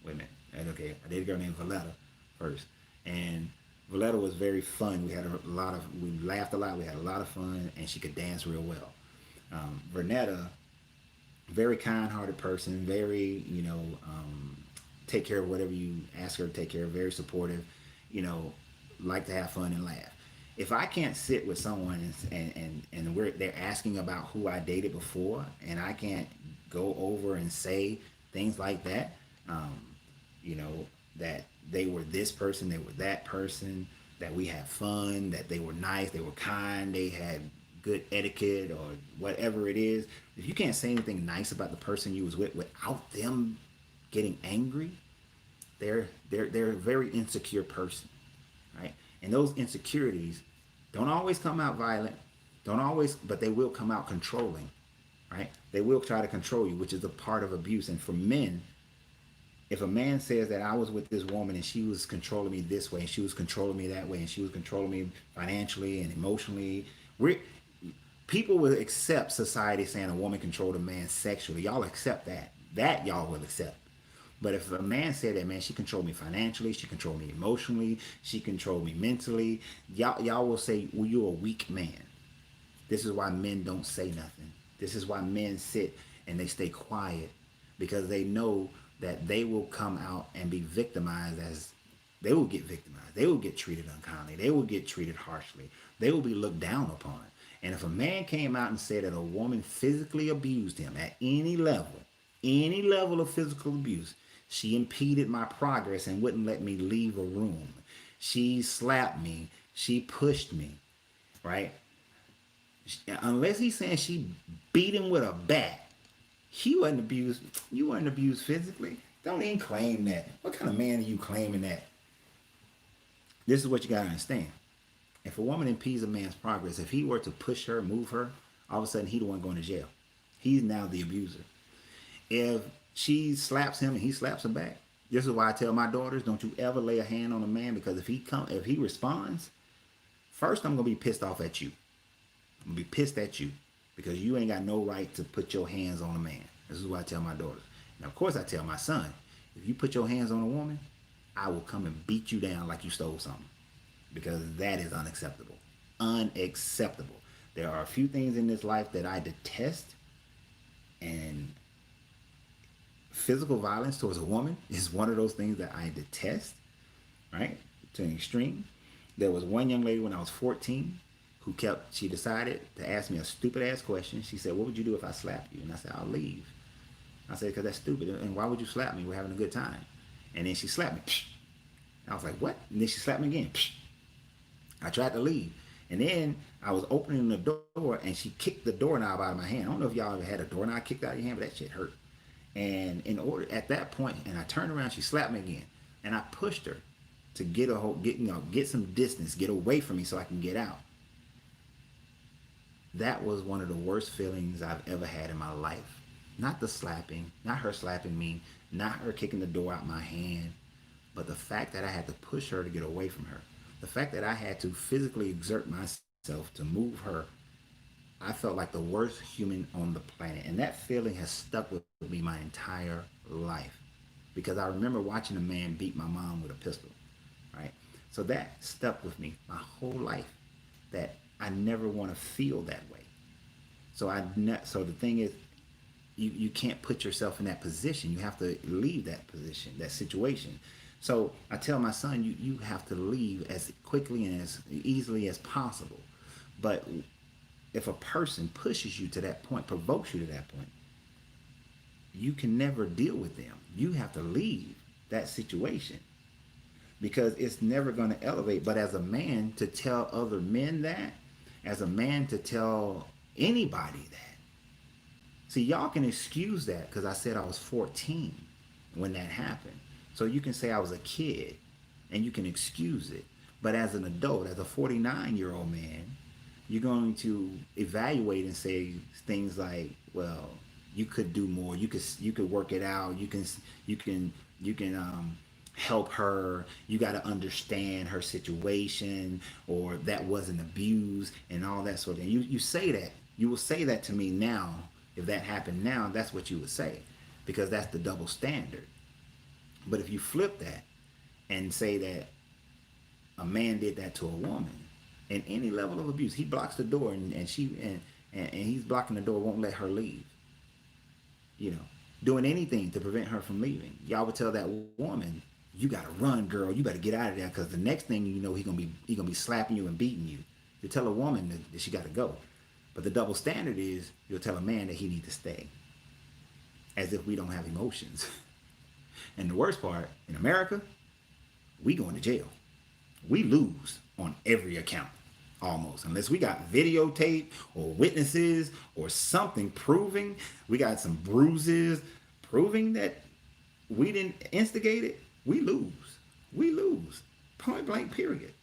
Wait a minute. Okay, I dated a girl named Valletta first. And Valletta was very fun. We laughed a lot. We had a lot of fun, and she could dance real well. Vernetta, very kind-hearted person, very, take care of whatever you ask her to take care of, very supportive, like to have fun and laugh. If I can't sit with someone and they're asking about who I dated before, and I can't go over and say things like that, that they were this person, they were that person, that we had fun, that they were nice, they were kind, they had good etiquette or whatever it is. If you can't say anything nice about the person you was with without them getting angry, they're a very insecure person, right? And those insecurities don't always come out violent, but they will come out controlling, right? They will try to control you, which is a part of abuse. And for men, if a man says that I was with this woman and she was controlling me this way, and she was controlling me that way, and she was controlling me financially and emotionally, people will accept society saying a woman controlled a man sexually. Y'all accept that. That y'all will accept. But if a man said that, man, she controlled me financially, she controlled me emotionally, she controlled me mentally, y'all will say, well, you're a weak man. This is why men don't say nothing. This is why men sit and they stay quiet, because they know that they will come out and be victimized. They will get victimized. They will get treated unkindly. They will get treated harshly. They will be looked down upon. And if a man came out and said that a woman physically abused him at any level of physical abuse, she impeded my progress and wouldn't let me leave a room, she slapped me, she pushed me, right? Unless he's saying she beat him with a bat, he wasn't abused. You weren't abused physically. Don't even claim that. What kind of man are you claiming that? This is what you got to understand. If a woman impedes a man's progress, if he were to push her, move her, all of a sudden he's the one going to jail. He's now the abuser. If she slaps him and he slaps her back, this is why I tell my daughters, don't you ever lay a hand on a man, because if he responds, first I'm going to be pissed off at you. I'm going to be pissed at you, because you ain't got no right to put your hands on a man. This is what I tell my daughters. And of course I tell my son, if you put your hands on a woman, I will come and beat you down like you stole something, because that is unacceptable. Unacceptable. There are a few things in this life that I detest, and physical violence towards a woman is one of those things that I detest, right? To an extreme. There was one young lady when I was 14 she decided to ask me a stupid ass question. She said, what would you do if I slapped you? And I said, I'll leave. I said, because that's stupid. And why would you slap me? We're having a good time. And then she slapped me. I was like, what? And then she slapped me again. I tried to leave. And then I was opening the door and she kicked the doorknob out of my hand. I don't know if y'all ever had a doorknob kicked out of your hand, but that shit hurt. And at that point, and I turned around, she slapped me again. and I pushed her to get a whole, get some distance, get away from me so I can get out. That was one of the worst feelings I've ever had in my life. Not the slapping, not her slapping me, not her kicking the door out my hand, but the fact that I had to push her to get away from her. The fact that I had to physically exert myself to move her. I felt like the worst human on the planet. And that feeling has stuck with me my entire life. Because I remember watching a man beat my mom with a pistol, right? So that stuck with me my whole life, that I never want to feel that way. So the thing is, you can't put yourself in that position. You have to leave that position, that situation. So I tell my son, you have to leave as quickly and as easily as possible. But if a person pushes you to that point, provokes you to that point, you can never deal with them. You have to leave that situation because it's never going to elevate. But as a man, to tell other men that, as a man to tell anybody that, see, y'all can excuse that because I said I was 14 when that happened. So you can say I was a kid and you can excuse it. But as an adult, as a 49-year-old man, you're going to evaluate and say things like, well, you could do more. You could work it out. You can help her. You got to understand her situation, or that wasn't abuse and all that sort of thing. You say that. You will say that to me now. If that happened now, that's what you would say, because that's the double standard. But if you flip that and say that a man did that to a woman in any level of abuse, he blocks the door and he's blocking the door, won't let her leave. You know, doing anything to prevent her from leaving. Y'all would tell that woman, you gotta run, girl. You better get out of there, because the next thing you know, he gonna be slapping you and beating you. You tell a woman that she gotta go. But the double standard is you'll tell a man that he needs to stay, as if we don't have emotions. And the worst part, in America, we going to jail. We lose on every account, almost, unless we got videotape or witnesses or something proving, we got some bruises proving that we didn't instigate it. We lose. We lose. Point blank, period.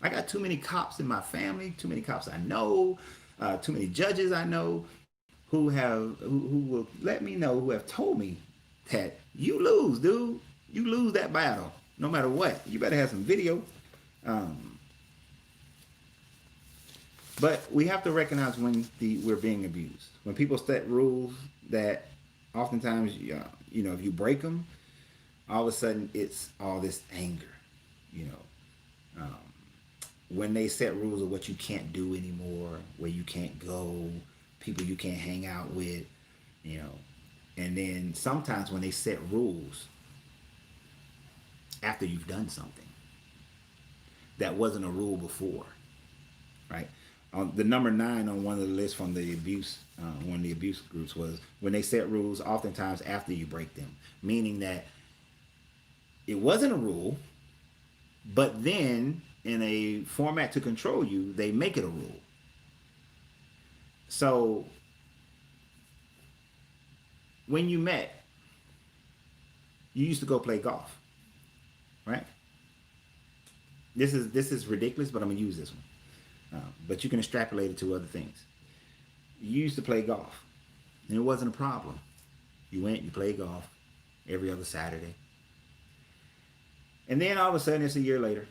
I got too many cops in my family, too many cops I know, too many judges I know who will let me know, who have told me that you lose, dude. You lose that battle, no matter what. You better have some video. But we have to recognize when we're being abused. When people set rules that oftentimes, if you break them, all of a sudden it's all this anger, when they set rules of what you can't do anymore, where you can't go, people you can't hang out with, and then sometimes when they set rules after you've done something that wasn't a rule before, right? The number 9 on one of the lists from the abuse, one of the abuse groups, was when they set rules oftentimes after you break them, meaning that it wasn't a rule, but then in a format to control you, they make it a rule. So when you met, you used to go play golf, right? This is ridiculous, but I'm gonna use this one. But you can extrapolate it to other things. You used to play golf, and it wasn't a problem. You went, you played golf every other Saturday. And then all of a sudden, it's a year later,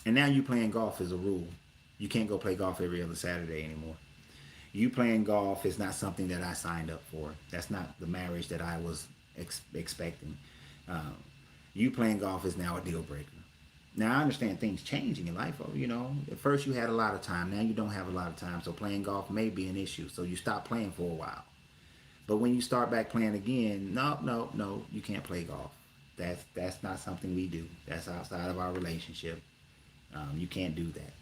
and now you playing golf is a rule. You can't go play golf every other Saturday anymore. You playing golf is not something that I signed up for. That's not the marriage that I was expecting. You playing golf is now a deal breaker. Now, I understand things change in your life. At first you had a lot of time. Now you don't have a lot of time. So playing golf may be an issue. So you stop playing for a while. But when you start back playing again, no, you can't play golf. That's not something we do. That's outside of our relationship. You can't do that.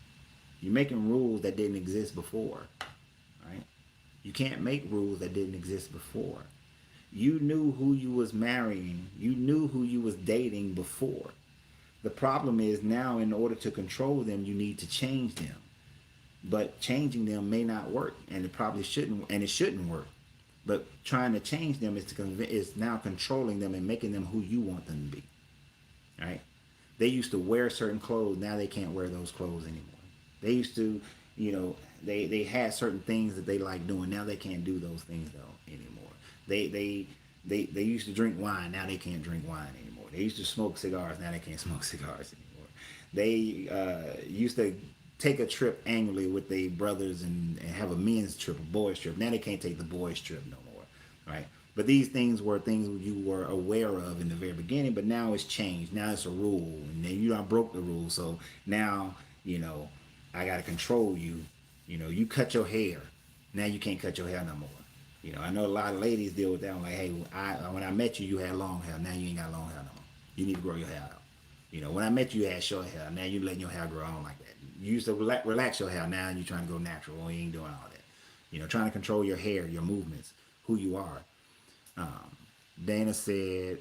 You're making rules that didn't exist before, right? You can't make rules that didn't exist before. You knew who you was marrying. You knew who you was dating before. The problem is now, in order to control them, you need to change them. But changing them may not work, and it probably shouldn't, and it shouldn't work. But trying to change them is now controlling them and making them who you want them to be. They used to wear certain clothes. Now they can't wear those clothes anymore. They used to, they had certain things that they like doing. Now they can't do those things though anymore. They they they used to drink wine. Now they can't drink wine anymore. They used to smoke cigars. Now they can't smoke cigars anymore. They used to take a trip annually with their brothers and have a men's trip, a boys trip. Now they can't take the boys trip no more, right? But these things were things you were aware of in the very beginning, but now it's changed. Now it's a rule, and then you done broke the rule. So now, I got to control you. You cut your hair. Now you can't cut your hair no more. I know a lot of ladies deal with that. I'm like, hey, when I met you, you had long hair. Now you ain't got long hair no more. You need to grow your hair out. When I met you, you had short hair. Now you letting your hair grow. I don't like that. You used to relax your hair. Now you're trying to go natural. Well, you ain't doing all that. Trying to control your hair, your movements, who you are. Dana said,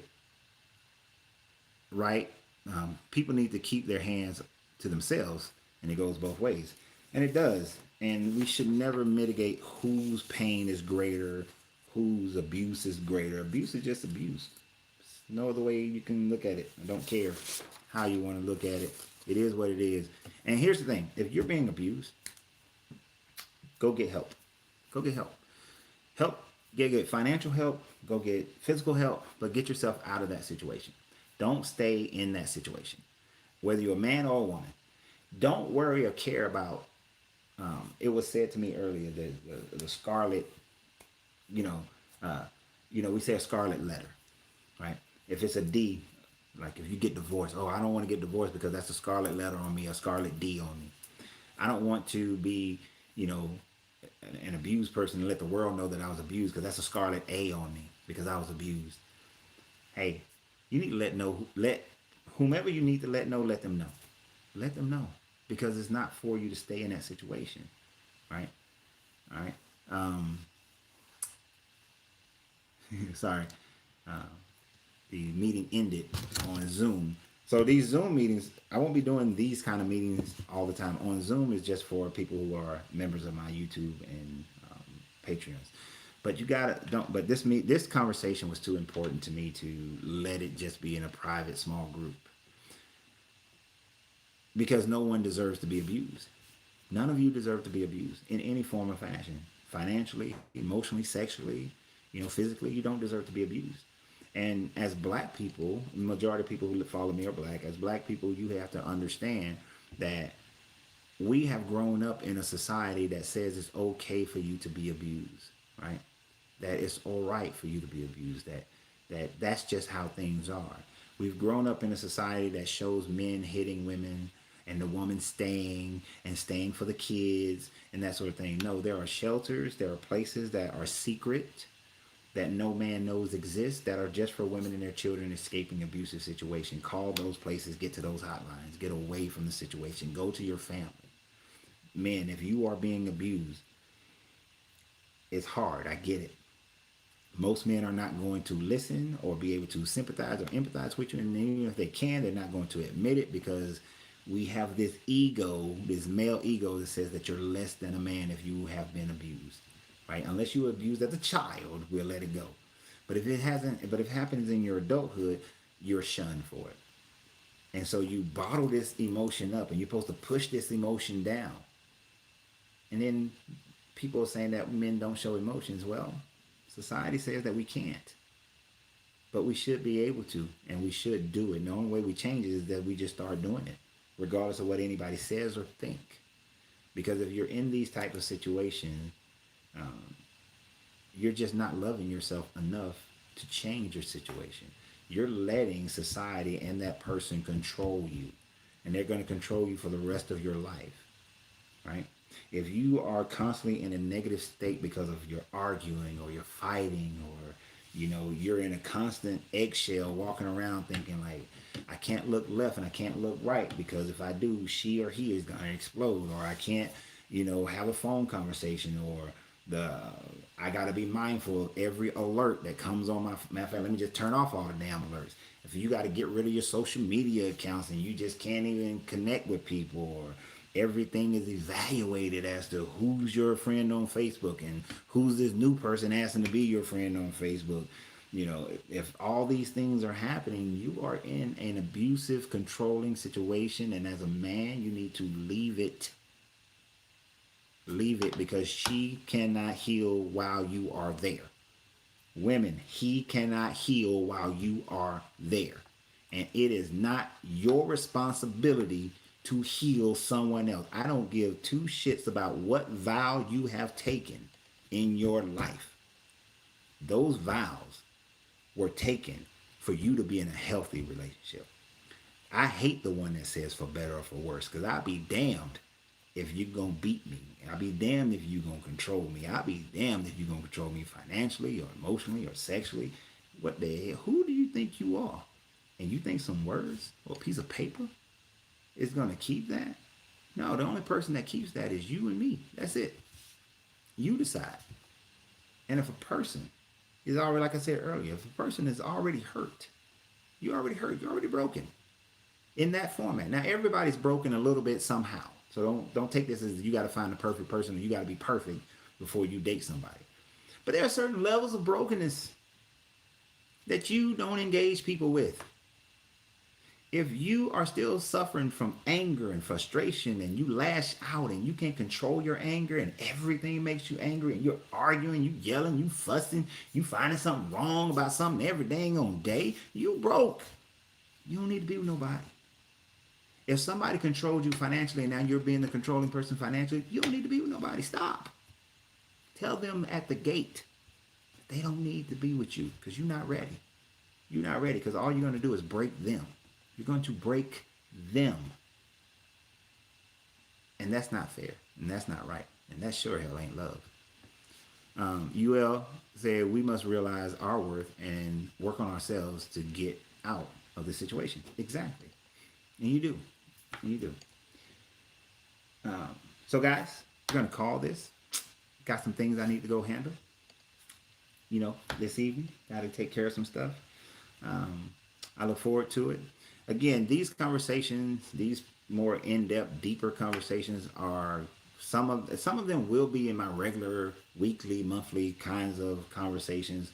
right, people need to keep their hands to themselves, and it goes both ways. And it does. And we should never mitigate whose pain is greater, whose abuse is greater. Abuse is just abuse. There's no other way you can look at it. I don't care how you want to look at it. It is what it is. And here's the thing. If you're being abused, go get help. Go get help. Help. Get financial help. Go get physical help. But get yourself out of that situation. Don't stay in that situation. Whether you're a man or a woman. Don't worry or care about, it was said to me earlier that the scarlet, we say a scarlet letter, right? If it's a D, like if you get divorced, I don't want to get divorced because that's a scarlet letter on me, a scarlet D on me. I don't want to be, an abused person and let the world know that I was abused because that's a scarlet A on me because I was abused. Hey, you need to let whomever you need to let know, let them know. Let them know because it's not for you to stay in that situation, right? All right. Sorry. The meeting ended on Zoom. So these Zoom meetings, I won't be doing these kind of meetings all the time. On Zoom is just for people who are members of my YouTube and Patreons. But But this conversation was too important to me to let it just be in a private small group. Because no one deserves to be abused. None of you deserve to be abused in any form or fashion. Financially, emotionally, sexually, physically, you don't deserve to be abused. And as black people, the majority of people who follow me are black. As black people, you have to understand that we have grown up in a society that says it's okay for you to be abused, right? That it's all right for you to be abused. That's just how things are. We've grown up in a society that shows men hitting women and the woman staying for the kids and that sort of thing. No, there are shelters, there are places that are secret, that no man knows exist, that are just for women and their children escaping abusive situation. Call those places, get to those hotlines, get away from the situation, go to your family. Men, if you are being abused, it's hard, I get it. Most men are not going to listen or be able to sympathize or empathize with you, and even if they can, they're not going to admit it because we have this ego, this male ego that says that you're less than a man if you have been abused. Right? Unless you were abused as a child, we'll let it go. But if it happens in your adulthood, you're shunned for it. And so you bottle this emotion up and you're supposed to push this emotion down. And then people are saying that men don't show emotions. Well, society says that we can't. But we should be able to, and we should do it. And the only way we change it is that we just start doing it, regardless of what anybody says or think. Because if you're in these type of situations, you're just not loving yourself enough to change your situation. You're letting society and that person control you, and they're going to control you for the rest of your life, right? If you are constantly in a negative state because of you're arguing or you're fighting or you're in a constant eggshell walking around thinking like, I can't look left and I can't look right because if I do, she or he is going to explode, or I can't have a phone conversation, or I got to be mindful of every alert that comes on my, matter of fact, let me just turn off all the damn alerts. If you got to get rid of your social media accounts and you just can't even connect with people, or everything is evaluated as to who's your friend on Facebook and who's this new person asking to be your friend on Facebook. You know, if all these things are happening, you are in an abusive, controlling situation, and as a man, you need to leave it. Leave it, because she cannot heal while you are there. Women, he cannot heal while you are there. And it is not your responsibility to heal someone else. I don't give two shits about what vow you have taken in your life. Those vows were taken for you to be in a healthy relationship. I hate the one that says for better or for worse, because I'll be damned if you're going to beat me. I'll be damned if you're going to control me. I'll be damned if you're going to control me financially or emotionally or sexually. What the hell? Who do you think you are? And you think some words or a piece of paper is going to keep that? No, the only person that keeps that is you and me. That's it. You decide. And if a person is already, like I said earlier, if a person is already hurt, you're already broken in that format. Now, everybody's broken a little bit somehow. So don't take this as you got to find the perfect person and you got to be perfect before you date somebody. But there are certain levels of brokenness that you don't engage people with. If you are still suffering from anger and frustration and you lash out and you can't control your anger and everything makes you angry and you're arguing, you yelling, you fussing, you finding something wrong about something every dang on day, you broke. You don't need to be with nobody. If somebody controlled you financially and now you're being the controlling person financially, you don't need to be with nobody. Stop. Tell them at the gate that they don't need to be with you because you're not ready. You're not ready because all you're going to do is break them. You're going to break them. And that's not fair. And that's not right. And that sure hell ain't love. UL said we must realize our worth and work on ourselves to get out of the situation. Exactly. And you do. You do. So guys, we're going to call this. Got some things I need to go handle. You know, this evening. Got to take care of some stuff. I look forward to it. Again, these conversations, these more in-depth, deeper conversations are some of them will be in my regular weekly, monthly kinds of conversations.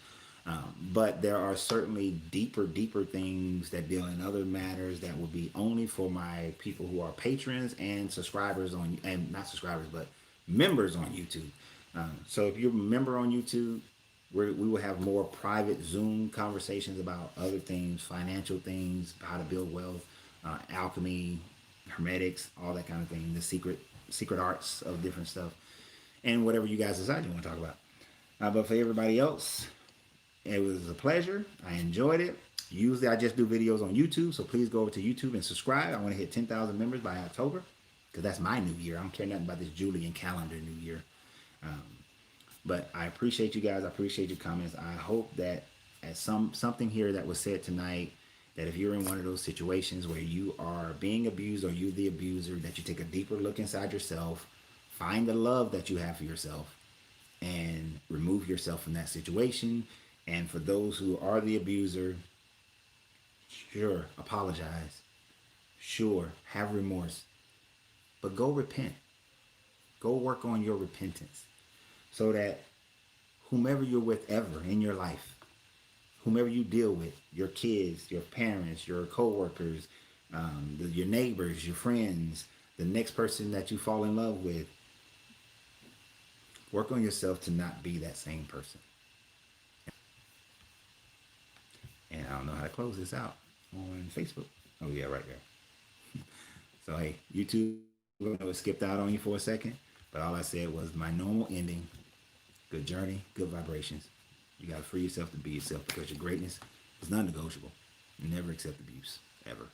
But there are certainly deeper things that deal in other matters that will be only for my people who are patrons and subscribers on, and not subscribers, but members on YouTube. So if you're a member on YouTube, we will have more private Zoom conversations about other things, financial things, how to build wealth, alchemy, hermetics, all that kind of thing, the secret arts of different stuff, and whatever you guys decide you want to talk about. But for everybody else, it was a pleasure. I enjoyed it. Usually I just do videos on YouTube, so please go over to YouTube and subscribe. I want to hit 10,000 members by October, because that's my new year. I don't care nothing about this Julian calendar new year. But I appreciate you guys. I appreciate your comments. I hope that at something here that was said tonight, that if you're in one of those situations where you are being abused or you're the abuser, that you take a deeper look inside yourself, find the love that you have for yourself, and remove yourself from that situation. And for those who are the abuser, sure, apologize. Sure, have remorse. But go repent. Go work on your repentance. So that whomever you're with ever in your life, whomever you deal with, your kids, your parents, your coworkers, your neighbors, your friends, the next person that you fall in love with, work on yourself to not be that same person. And I don't know how to close this out on Facebook. Oh yeah, right there. So hey, YouTube, I know it skipped out on you for a second, but all I said was my normal ending. Good journey, good vibrations. You got to free yourself to be yourself, because your greatness is non-negotiable. You never accept abuse, ever.